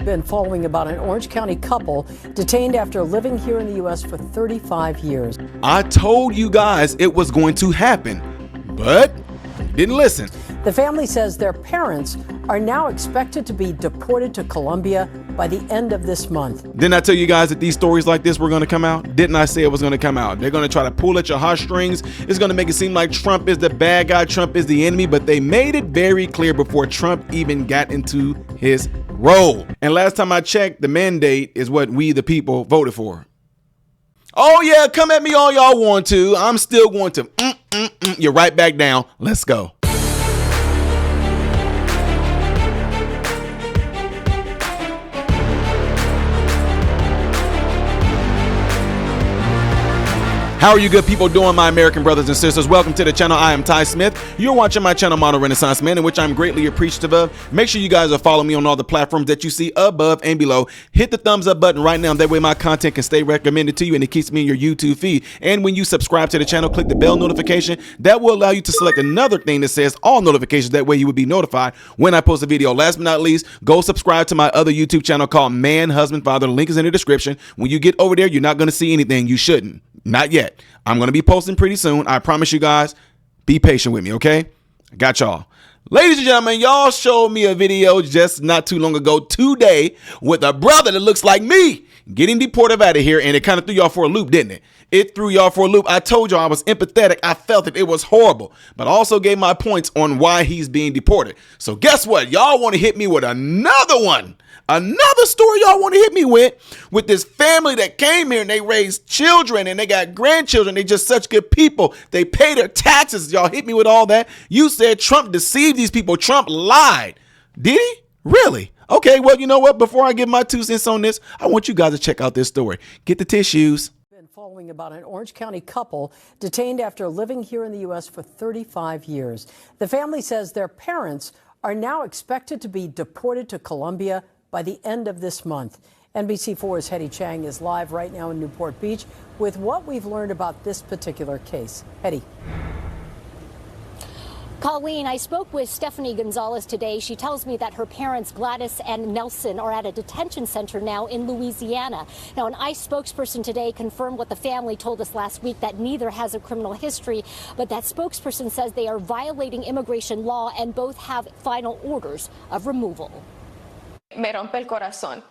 Been following about an Orange County couple detained after living here in the U.S. for 35 years. I told you guys it was going to happen, but didn't listen. The family says their parents are now expected to be deported to Colombia by the end of this month. Didn't I tell you guys that these stories like this were going to come out? Didn't I say it was going to come out? They're going to try to pull at your heartstrings. It's going to make it seem like Trump is the bad guy, Trump is the enemy, but they made it very clear before Trump even got into his role. And last time I checked, the mandate is what we the people voted for. Oh yeah, come at me all y'all want to. I'm still going to. You're right back down. Let's go. How are you good people doing, my American brothers and sisters? Welcome to the channel. I am Ty Smith. You're watching my channel, Model Renaissance Man, in which I'm greatly appreciative of. Make sure you guys are following me on all the platforms that you see above and below. Hit the thumbs up button right now. That way my content can stay recommended to you and it keeps me in your YouTube feed. And when you subscribe to the channel, click the bell notification. That will allow you to select another thing that says all notifications. That way you will be notified when I post a video. Last but not least, go subscribe to my other YouTube channel called Man, Husband, Father. The link is in the description. When you get over there, you're not going to see anything you shouldn't. Not yet. I'm going to be posting pretty soon. I promise you guys. Be patient with me, okay? I got y'all. Ladies and gentlemen, y'all showed me a video just not too long ago today with a brother that looks like me getting deported out of here, and it kind of threw y'all for a loop, didn't it? It threw y'all for a loop. I told y'all I was empathetic. I felt it. It was horrible, but I also gave my points on why he's being deported. So guess what? Y'all want to hit me with another one. Another story y'all want to hit me with this family that came here and they raised children and they got grandchildren. They just such good people. They pay their taxes. Y'all hit me with all that. You said Trump deceived these people. Trump lied. Did he? Really? Okay, well, you know what? Before I give my 2 cents on this, I want you guys to check out this story. Get the tissues. Been following about an Orange County couple detained after living here in the U.S. for 35 years. The family says their parents are now expected to be deported to Colombia by the end of this month. NBC4's Hetty Chang is live right now in Newport Beach with what we've learned about this particular case. Hetty. Colleen, I spoke with Stephanie Gonzalez today. She tells me that her parents, Gladys and Nelson, are at a detention center now in Louisiana. Now, an ICE spokesperson today confirmed what the family told us last week, that neither has a criminal history, but that spokesperson says they are violating immigration law and both have final orders of removal. Me rompe el corazón.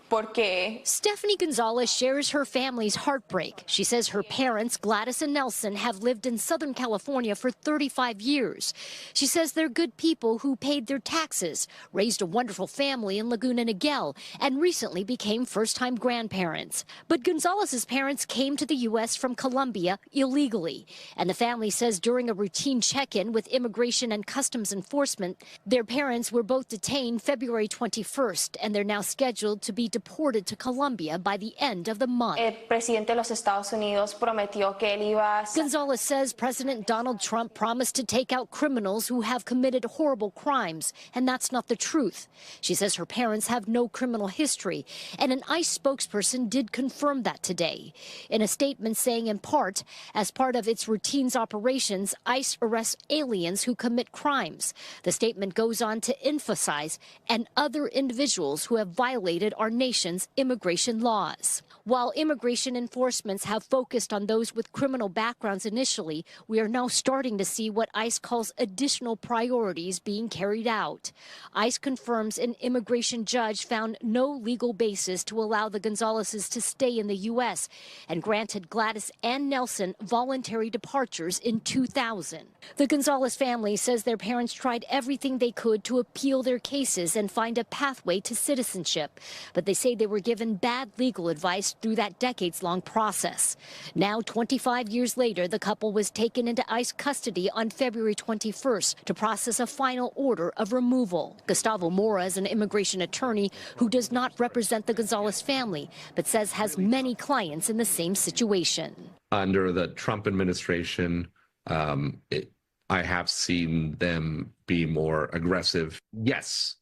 Porque Stephanie Gonzalez shares her family's heartbreak. She says her parents, Gladys and Nelson, have lived in Southern California for 35 years. She says they're good people who paid their taxes, raised a wonderful family in Laguna Niguel, and recently became first-time grandparents. But Gonzalez's parents came to the U.S. from Colombia illegally. And the family says during a routine check-in with Immigration and Customs Enforcement, their parents were both detained February 21st, and they're now scheduled to be deported to Colombia by the end of the month. el presidente de los Estados Unidos prometió que él iba a... Gonzalez says President Donald Trump promised to take out criminals who have committed horrible crimes, and that's not the truth. She says her parents have no criminal history, and an ICE spokesperson did confirm that today. In a statement saying, in part, as part of its routines operations, ICE arrests aliens who commit crimes. The statement goes on to emphasize, and other individuals who have violated our nation's immigration laws. While immigration enforcements have focused on those with criminal backgrounds initially, we are now starting to see what ICE calls additional priorities being carried out. ICE confirms an immigration judge found no legal basis to allow the Gonzalezes to stay in the U.S. and granted Gladys and Nelson voluntary departures in 2000. The Gonzalez family says their parents tried everything they could to appeal their cases and find a pathway to citizenship, but they say they were given bad legal advice through that decades-long process. Now, 25 years later, the couple was taken into ICE custody on February 21st to process a final order of removal. Gustavo Mora is an immigration attorney who does not represent the Gonzalez family, but says has many clients in the same situation. Under the Trump administration, I have seen them be more aggressive. Yes,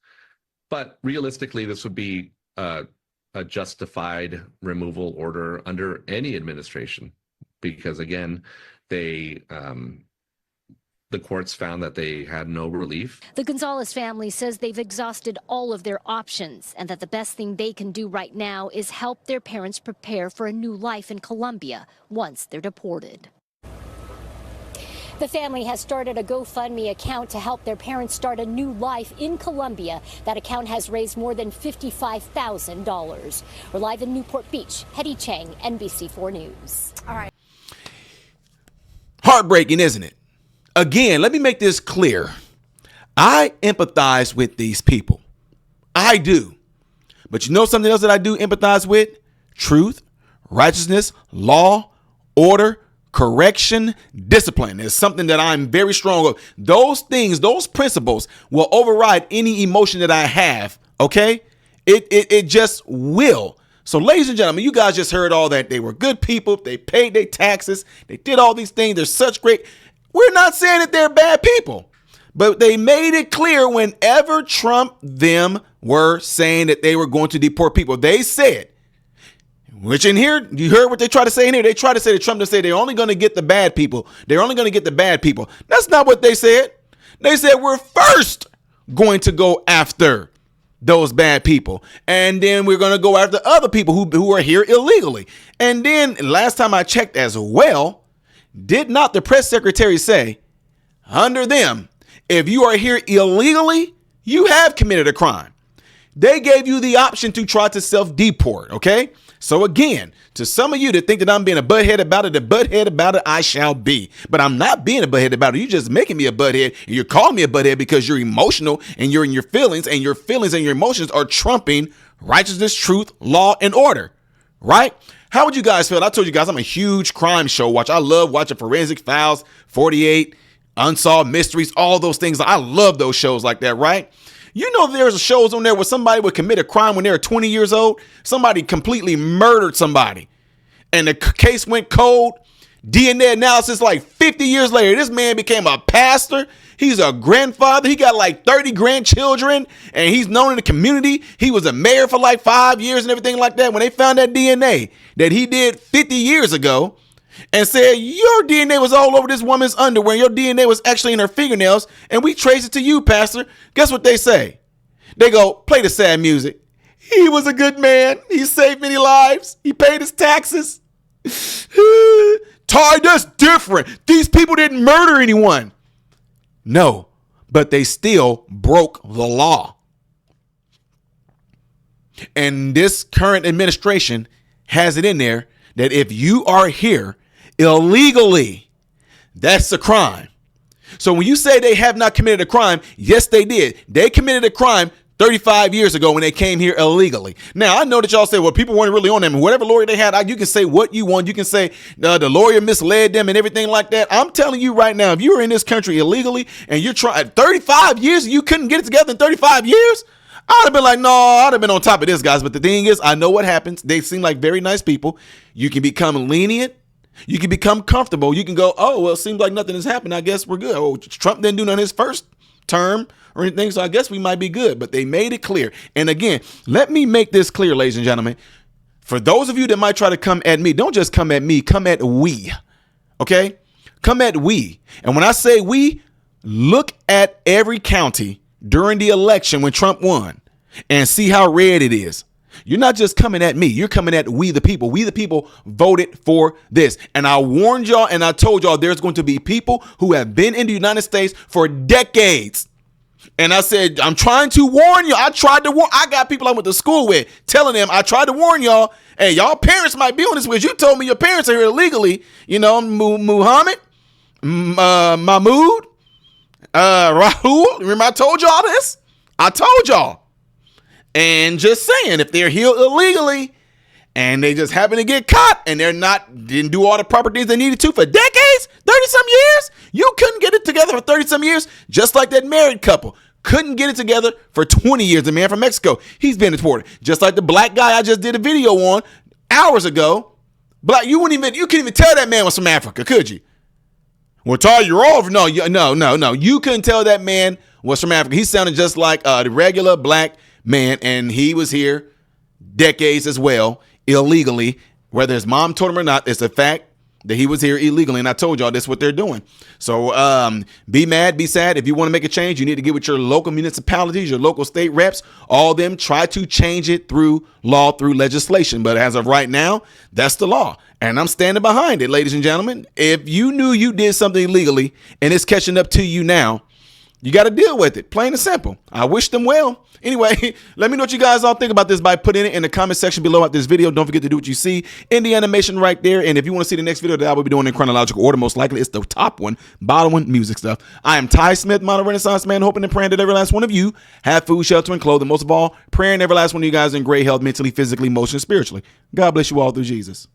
but realistically, this would be a justified removal order under any administration, because again, the the courts found that they had no relief. The Gonzalez family says they've exhausted all of their options and that the best thing they can do right now is help their parents prepare for a new life in Colombia once they're deported. The family has started a GoFundMe account to help their parents start a new life in Colombia. That account has raised more than $55,000. We're live in Newport Beach. Hetty Chang, NBC4 News. All right. Heartbreaking, isn't it? Again, let me make this clear. I empathize with these people. I do. But you know something else that I do empathize with? Truth, righteousness, law, order, correction, discipline is something that I'm very strong of. Those things, those principles will override any emotion that I have. Okay? It just will. So ladies and gentlemen, you guys just heard all that. They were good people. They paid their taxes. They did all these things. They're such great. We're not saying that they're bad people, but they made it clear whenever Trump them were saying that they were going to deport people, they said, which in here, you heard what they try to say in here. They try to say that Trump to say they're only going to get the bad people. They're only going to get the bad people. That's not what they said. They said we're first going to go after those bad people. And then we're going to go after other people who are here illegally. And then last time I checked as well, did not the press secretary say under them, if you are here illegally, you have committed a crime. They gave you the option to try to self-deport, okay? So again, to some of you that think that I'm being a butthead about it, I shall be. But I'm not being a butthead about it. You're just making me a butthead. And you're calling me a butthead because you're emotional and you're in your feelings, and your feelings and your emotions are trumping righteousness, truth, law, and order, right? How would you guys feel? I told you guys I'm a huge crime show watcher. I love watching Forensic Files, 48, Unsolved Mysteries, all those things. I love those shows like that, right? You know, there's shows on there where somebody would commit a crime when they were 20 years old. Somebody completely murdered somebody and the case went cold. DNA analysis like 50 years later, this man became a pastor. He's a grandfather. He got like 30 grandchildren and he's known in the community. He was a mayor for like 5 years and everything like that. When they found that DNA that he did 50 years ago and said, your DNA was all over this woman's underwear. Your DNA was actually in her fingernails. And we traced it to you, pastor. Guess what they say? They go, play the sad music. He was a good man. He saved many lives. He paid his taxes. Ty, that's different. These people didn't murder anyone. No, but they still broke the law. And this current administration has it in there that if you are here illegally, that's a crime. So when you say they have not committed a crime, yes, they did. They committed a crime 35 years ago when they came here illegally. Now, I know that y'all say, well, people weren't really on them. Whatever lawyer they had, you can say what you want. You can say the lawyer misled them and everything like that. I'm telling you right now, if you were in this country illegally and you're trying 35 years, you couldn't get it together in 35 years, I'd have been like, no, I'd have been on top of this, guys. But the thing is, I know what happens. They seem like very nice people. You can become lenient. You can become comfortable. You can go, oh, well, it seems like nothing has happened. I guess we're good. Oh, Trump didn't do nothing his first term or anything, so I guess we might be good. But they made it clear. And again, let me make this clear, ladies and gentlemen. For those of you that might try to come at me, don't just come at me, come at we. Okay? Come at we. And when I say we, look at every county during the election when Trump won and see how red it is. You're not just coming at me. You're coming at we the people. We the people voted for this. And I warned y'all and I told y'all there's going to be people who have been in the United States for decades. And I said, I'm trying to warn you. I tried to warn. I got people I went to school with telling them I tried to warn y'all. Hey, y'all parents might be on this with you. Told me your parents are here illegally. You know, Muhammad, Mahmoud, Rahul. Remember I told y'all this? I told y'all. And just saying, if they're here illegally and they just happen to get caught and didn't do all the proper things they needed to for decades, 30 some years, you couldn't get it together for 30 some years, just like that married couple couldn't get it together for 20 years. The man from Mexico, he's been deported. Just like the black guy I just did a video on hours ago. Black, you couldn't even tell that man was from Africa, could you? Well, Ty, you're off. No. You couldn't tell that man was from Africa. He sounded just like the regular black man, and he was here decades as well, illegally. Whether his mom told him or not, it's a fact that he was here illegally. And I told y'all that's what they're doing. So be mad, be sad. If you want to make a change, you need to get with your local municipalities, your local state reps, all of them. Try to change it through law, through legislation. But as of right now, that's the law. And I'm standing behind it, ladies and gentlemen. If you knew you did something illegally and it's catching up to you now, you got to deal with it. Plain and simple. I wish them well. Anyway, let me know what you guys all think about this by putting it in the comment section below at this video. Don't forget to do what you see in the animation right there. And if you want to see the next video that I will be doing in chronological order, most likely it's the top one, bottom one, music stuff. I am Ty Smith, Model Renaissance Man, hoping and praying that every last one of you have food, shelter, and clothing. Most of all, praying every last one of you guys in great health, mentally, physically, emotionally, spiritually. God bless you all through Jesus.